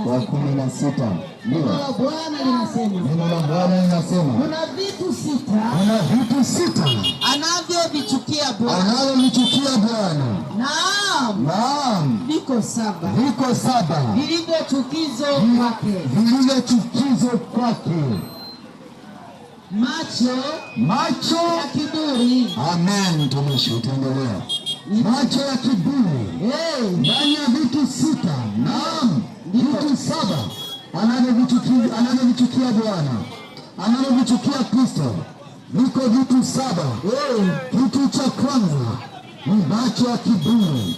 wa 16. Neno la Bwana linasema. Neno la Bwana linasema. Kuna vitu sita anavyovichukia Bwana. Anavyovichukia Bwana. Naam. Viko 7. Viko 7. Vilivyo chukizo kwake. Vilivyo chukizo kwake. Macho ya kiburi. Amen. Tumeshuhudia. Macho ya kiburi. Ndani ya vitu 6. Naam. Vitu 7 anavyovichukia Bwana, anavyovichukia Kristo. Viko vitu 7. Kitu cha kwanza ni macho ya kiburi.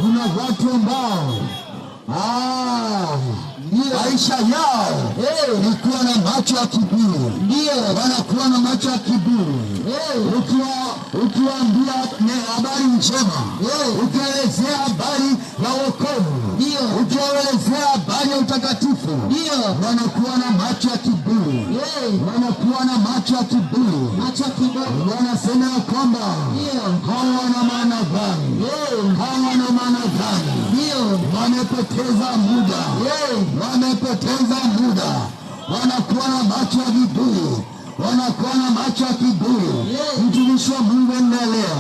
Kuna watu ambao maisha yao ni kuwa na macho ya kiburi. Ndio wanakuwa na macho ya kiburi. Ukiwaambia habari njema, ukielezea habari ya wokovu, ukielezea habari ya utakatifu, wanakuwa na macho ya kiburi. Wanakuwa na macho ya kiburi. Wanasema ya kwamba hawa wana maana gani? Hawa wana maana gani? Wamepoteza muda. Wamepoteza muda. Wanakuwa na macho ya kiburi. Wanakuwa na macho ya kiburi. Mtumishi wa Mungu endelea.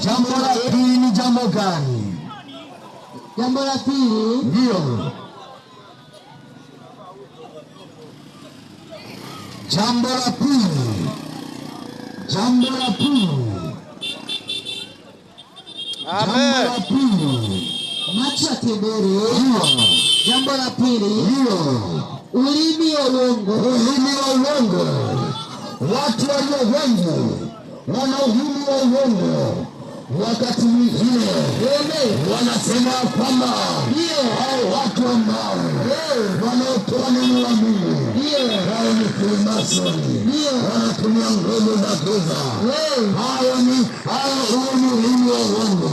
Jambo la pili ni jambo gani? Jambo la pili ndio. Jambo la pili. Jambo la pili. Amen. Jambo la pili. Macho ya kiburi. Jambo la pili ndio. Ulimi wa uongo. Ulimi wa uongo. Watu walio wengi wana ulimi wa uongo. Wakati mwingine wanasema kwamba hao watu ambao wanaotoa neno la Mungu hao ni Freemasoni, wanatumia nguvu za giza. Hao ni ulimi wa uongo.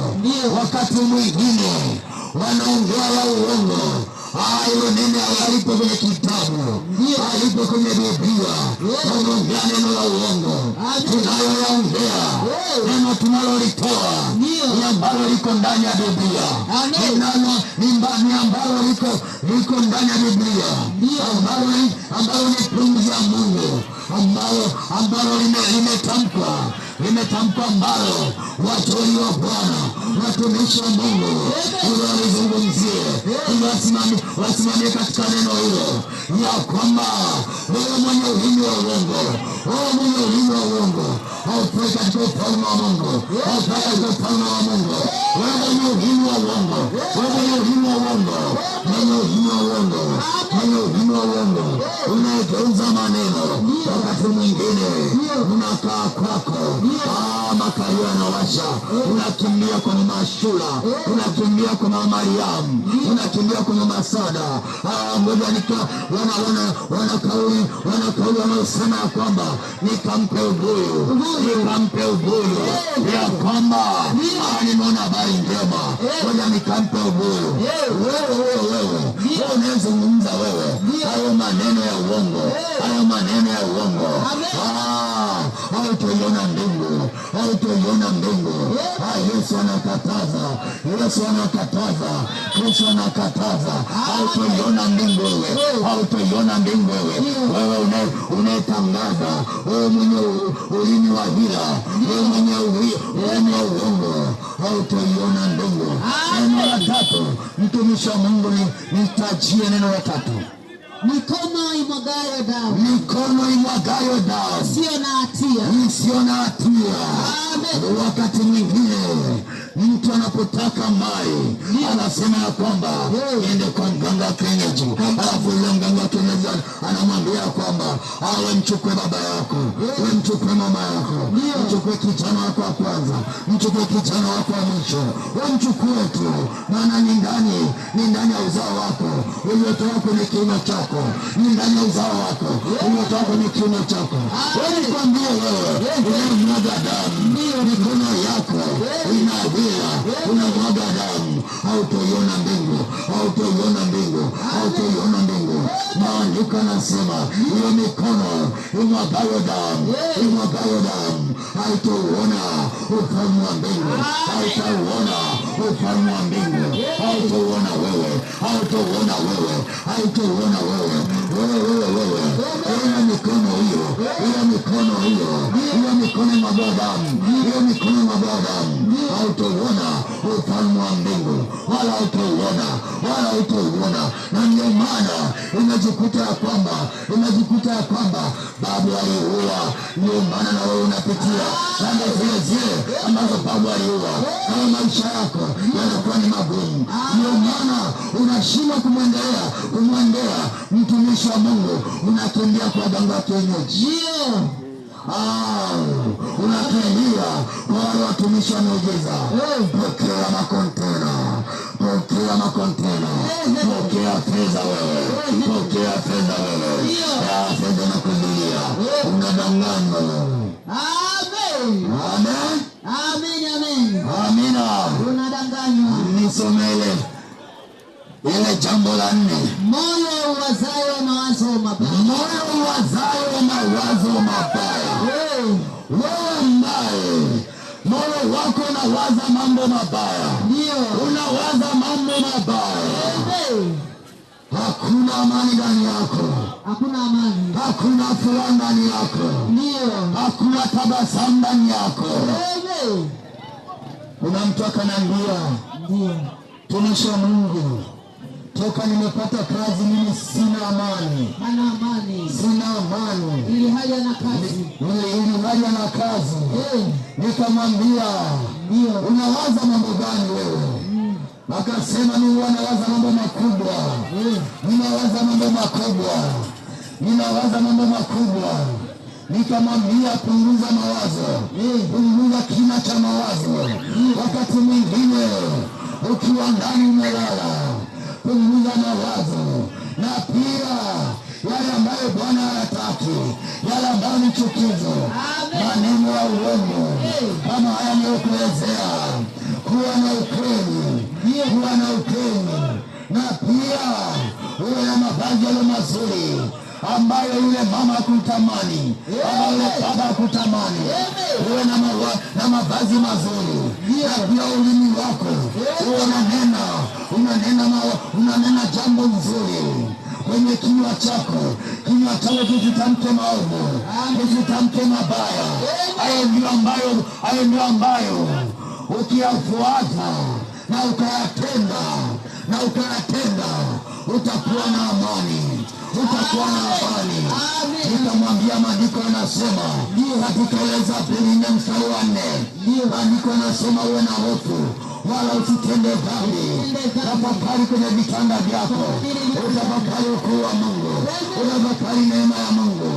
Wakati mwingine wanaongea la uongo. Hilo neno halipo kwenye kitabu, halipo kwenye Biblia. Wanaongea neno la uongo. Tunayoyaongea, neno tunalolitoa ni ambalo liko ndani ya Biblia. Ni ambalo liko ndani ya Biblia, ambalo ni pumzi ya Mungu, ambalo limetamkwa, ambalo watu wa Bwana, watumishi wa Mungu ili walizungumzie, wasimamie katika neno hilo, ya kwamba wewe mwenye ulimi wa uongo, wewe mwenye ulimi wa uongo haufai katika ufalme wa Mungu, haufai katika ufalme wa Mungu. Wewe mwenye ulimi wa uongo, wewe mwenye ulimi wa uongo, mwenye ulimi wa uongo, mwenye ulimi wa uongo, unageuza maneno. Wakati mwingine unakaa kwako, makalio yanawasha, unakimbia kwenye mashula, unakimbia kwenye Mariamu, unakimbia kwenye Masada. Ngoja wanakauli wanaosema ya kwamba nikampe ubuyu ya kwamba nimeona habari njema, ngoja nikampe ubuyu. Wewe unazungumza hayo maneno ya uongo, hayo maneno ya uongo. Hautaiona mbingu, hautaiona mbingu. Yesu anakataza, Kristo anakataza. Hautaiona mbingu wewe, hautaiona mbingu wewe unayetangaza, wewe mwenye ulimi wa hila, wewe mwenye ulimi wa uongo, hautaiona mbingu. Neno la tatu, mtumishi wa Mungu, nitajie neno la tatu. Mikono imwagayo damu. Mikono imwagayo damu. Isiyo na hatia. Wakati mwingine mtu anapotaka mali anasema ya kwamba ende kwa mganga kienyeji, alafu yule mganga kienyeji anamwambia kwamba mchukue baba yako, mchukue mama yako, mchukue kijana wako wa kwanza, mchukue kijana wako wa mwisho, mchukue tu, maana ni ndani ya uzao wako uliotoka kwenye kiuno chako, ni ndani ya uzao wako uliotoka kwenye kiuno chako. Nikwambie wewe, unamwaga damu, mikono yako inadhira, unamwaga damu, hautoiona mbingu, hautoiona mbingu, hautoiona mbingu. Maandiko yanasema hiyo mikono imwagayo damu, haitauona ufalme wa mbingu, haitauona ufalme wa mbingu, hautauona wewe, hautauona wewe, hautauona wewe. Ile mikono hiyo, ile mikono hiyo, ile mikono ya mwanadamu, ile mikono ya mwanadamu, hautauona ufalme wa mbingu, wala hautauona, wala hautauona. Na ndio maana unajikuta ya kwamba babu aliua. Ndio maana na wewe unapitia dhambi zile ambazo babu aliua, na maisha yako yanakuwa ni magumu. Ndio maana unashindwa kumwendea mtumishi wa Mungu, unakimbia kwa waganga wa kienyeji. Unakimbia kwa wale watumishi wa miujiza. Pokea makontena, pokea makontena, pokea fedha wewe, pokea fedha wewe. Fedha na kuzuia, unadanganywa. Amen. Amen. Amen, amen. Amina. Unadanganywa. Nisomele ile jambo la 4. Moyo uwazayo mawazo mabaya. Moyo uwazayo mawazo mabaya. Wewe ambaye moyo wako unawaza mambo mabaya, ndio unawaza mambo mabaya, hakuna amani ndani yako, hakuna amani, hakuna furaha ndani yako, ndio hakuna tabasamu ndani yako. Kuna mtu akanambia, ndio tumishi wa Mungu, toka nimepata kazi mimi sina amani. Hana amani. Sina amani. Ili hali ana kazi. Nikamwambia, ndio, unawaza mambo gani wewe? Akasema mimi nawaza mambo makubwa. Ninawaza mambo makubwa. Ninawaza mambo makubwa. Nikamwambia, punguza mawazo. Punguza kina cha mawazo. Wakati mwingine ukiwa ndani umelala, punguza mawazo. Na pia yale ambayo Bwana hataki, yale ambayo ni chukizo, maneno ya uongo kama haya niliyokuelezea, kuwa na ukweli, kuwa na ukweli. Na pia uwe na mavazi yale mazuri ambayo yule mama kutamani, ambayo yule baba kutamani. Uwe na mavazi mazuri. Na pia ulimi wako unanena jambo nzuri kwenye kinywa chako. Kinywa chako kisitamke maovu, kisitamke mabaya. Hayo ndio ambayo ukiyafuata na ukayatenda utakuwa na amani, utakuwa na amani. Nikamwambia, maandiko yanasema katika ile Zaburi 4:4, maandiko yanasema uwe na hofu wala usitende dhambi. Tafakari kwenye vitanda vyako, utafakari ukuu wa Mungu, utafakari neema ya Mungu.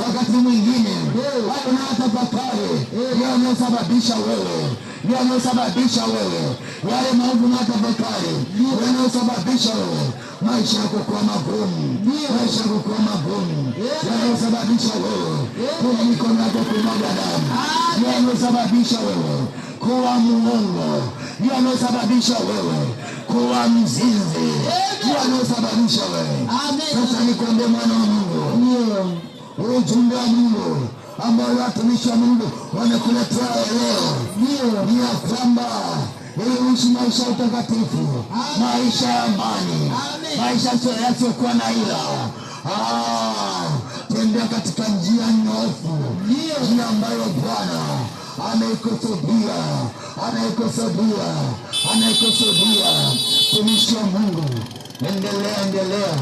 Wakati mwingine hayo unayotafakari ndio yanayosababisha wewe yale maovu unayotafakari yanayosababisha wewe maisha yako kuwa magumu, yanayosababisha wewe kwa mikono yako kumwaga damu, yanayosababisha wewe kuwa muongo, yanayosababisha wewe kuwa mzinzi, yanayosababisha wewe. Sasa nikwambie, mwana wa Mungu, ujumbe wa Mungu ambao watumishi wa Mungu wamekuletea leo ni ya kwamba ili uishi maisha utakatifu, maisha ya amani, maisha yasiyokuwa na ila. Tembea katika njia nyoofu, njia ambayo Bwana anaikusudia. Tumishi wa Mungu, endelea.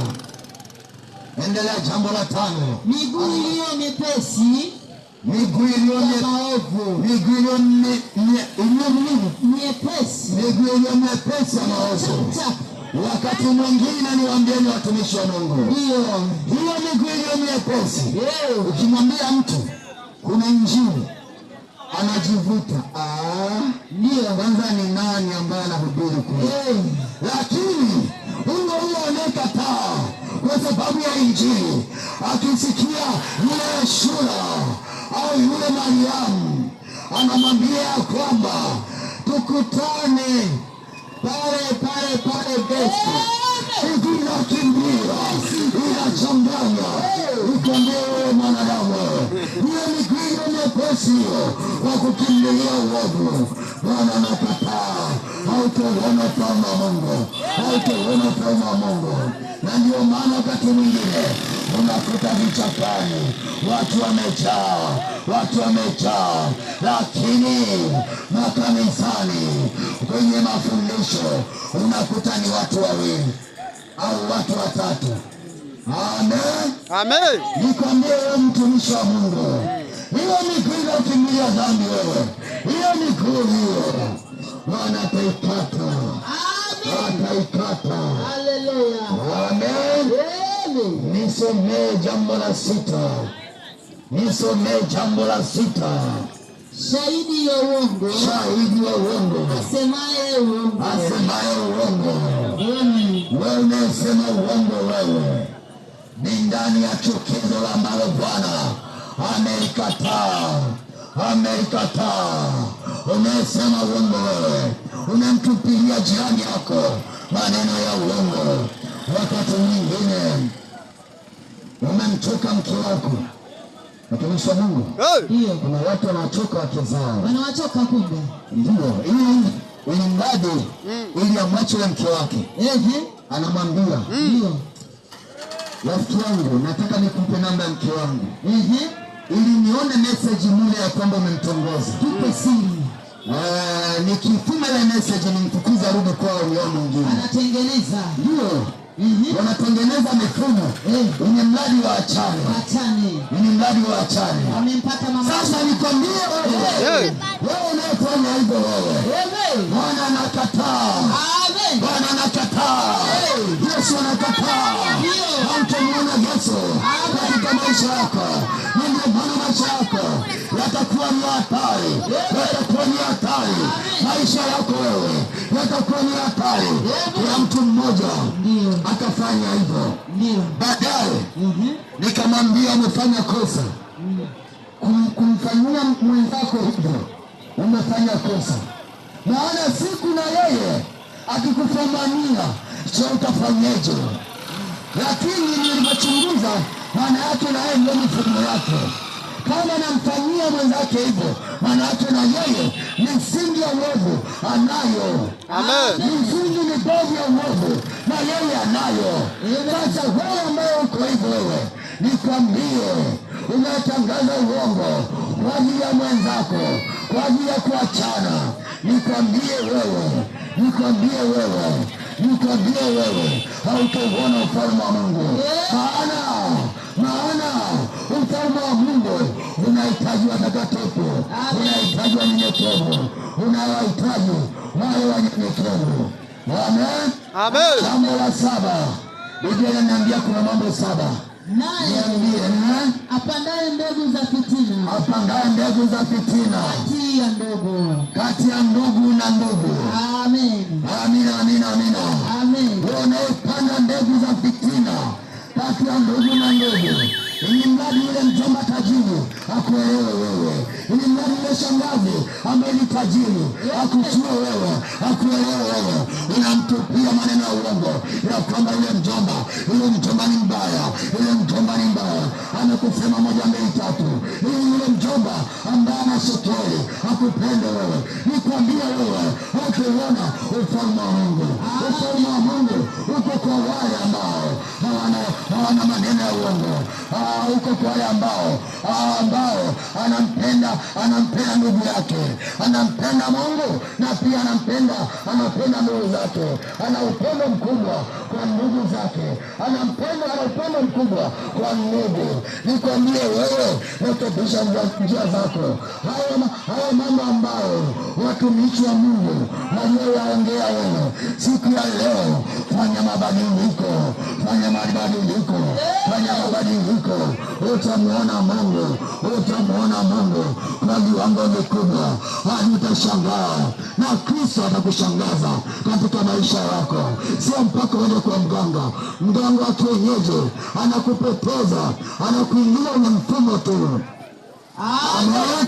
Jambo la 5, miguu iliyo mepesi, miguu iliyo mepesi ya maovu. Wakati mwingine niwaambieni watumishi wa Mungu, hiyo miguu iliyo mepesi, ukimwambia mtu kuna injili anajivuta, ndio kwanza ni nani ambaye anahubiri kule? Lakini huyo anayekataa kwa sababu ya injili, akisikia yule Yeshua au yule Mariamu anamwambia kwamba tukutane pale Bethel, inakimbia, inachanganya. Nikwambie wewe mwanadamu, hiyo miguu mepesi wa kukimbilia uovu, Bwana anakataa. hautauona ufalme wa Mungu, hautauona ufalme wa Mungu. Na ndio maana wakati mwingine unakuta vichakani watu wamejaa, lakini makanisani kwenye mafundisho unakuta ni watu wawili au watu watatu. Amen, amen. Nikwambie wewe mtumishi wa Mungu, hiyo miguu ukimbilia dhambi wewe, hiyo miguu hiyo Bwana ataikata. Ataikata. Haleluya. Amen. Nisomee jambo la sita. Shahidi wa uongo. Asemaye uongo. Wewe unasema uongo wewe. Ni ndani ya chukizo ambalo Bwana amelikataa. Unasema uongo wewe. Unamtupilia jirani yako maneno ya uongo. Wakati mwingine umemchoka mke wako. Mtumishi wa Mungu, ndio kuna watu wanachoka wake zao. Wanawachoka kumbe. Ndio, ili mradi ili amwache mke wake. Anamwambia, ndio rafiki yangu, nataka nikupe namba ya mke wangu. Ili nione message mule ya kwamba umemtongoza. Tupe siri. Nikituma ile message nimfukuze arudi kwao ni mwingine. Anatengeneza. Ndio. Wanatengeneza mifumo wenye mradi wa achane. Wamempata mama. Sasa nikwambie wewe unayefanya hivyo wewe, Bwana anakataa. Amen. Bwana anakataa. Yesu anakataa. Hautamuona Yesu katika maisha yako. Ndio maana maisha yako yatakuwa ni hatari. Maisha yako wewe yatakuwa ni hatari. Kuna mtu mmoja akafanya hivyo. Baadaye nikamwambia umefanya kosa. Kumfanyia mwenzako hivyo umefanya kosa. Maana siku na yeye akikufumania sio utafanyeje? Lakini nilipochunguza maana yake na yeye ndio mifumo yake. Kama namfanyia mwenzake hivyo, maana yake na yeye misingi ya uovu anayo. Amen. Misingi mibovu ya uovu na yeye anayo. Sasa wewe ambaye uko hivyo wewe, nikwambie, unatangaza uongo kwa ajili ya mwenzako, kwa ajili ya kuachana. Nikwambie wewe, hautauona ufalme wa Mungu. Maana ufalme wa Mungu unahitaji watakatifu, unahitaji wanyenyekevu, unawahitaji wale wanyenyekevu. Amen. Jambo la 7, Biblia inaniambia kuna mambo 7. Niambie, apandaye mbegu za fitina kati ya ndugu na ndugu. Amen. Wewe unayepanda mbegu za fitina kati ya ndugu na ndugu, ili mradi yule mjomba tajiri akuelewe wewe, ili mradi yule shangazi ambaye ni tajiri akujue wewe, akuelewe wewe, unamtupia maneno ya uongo ya kwamba yule mjomba ni mbaya, amekusema 1, 2, 3, ili yule mjomba ambaye anashekeli akupende wewe. Nikwambia wewe, ukiona ufalme wa Mungu, uko kwa wale ambao hawana maneno ya uongo. Uko kwa wale ambao anampenda ndugu yake, anampenda Mungu na pia anapenda ndugu zake. Ana upendo mkubwa kwa ndugu zake, ana upendo mkubwa kwa ndugu. Nikwambie wewe, rekebisha njia zako. Haya mambo ambayo watumishi wa Mungu walioyaongea wewe siku ya leo, fanya mabadiliko. Utamuona Mungu kwa viwango vikubwa, hadi utashangaa, na Kristo atakushangaza katika maisha yako. Sio mpaka uende kwa mganga wa kienyeji anakupoteza, anakuingiza kwenye mfumo tu. Amen.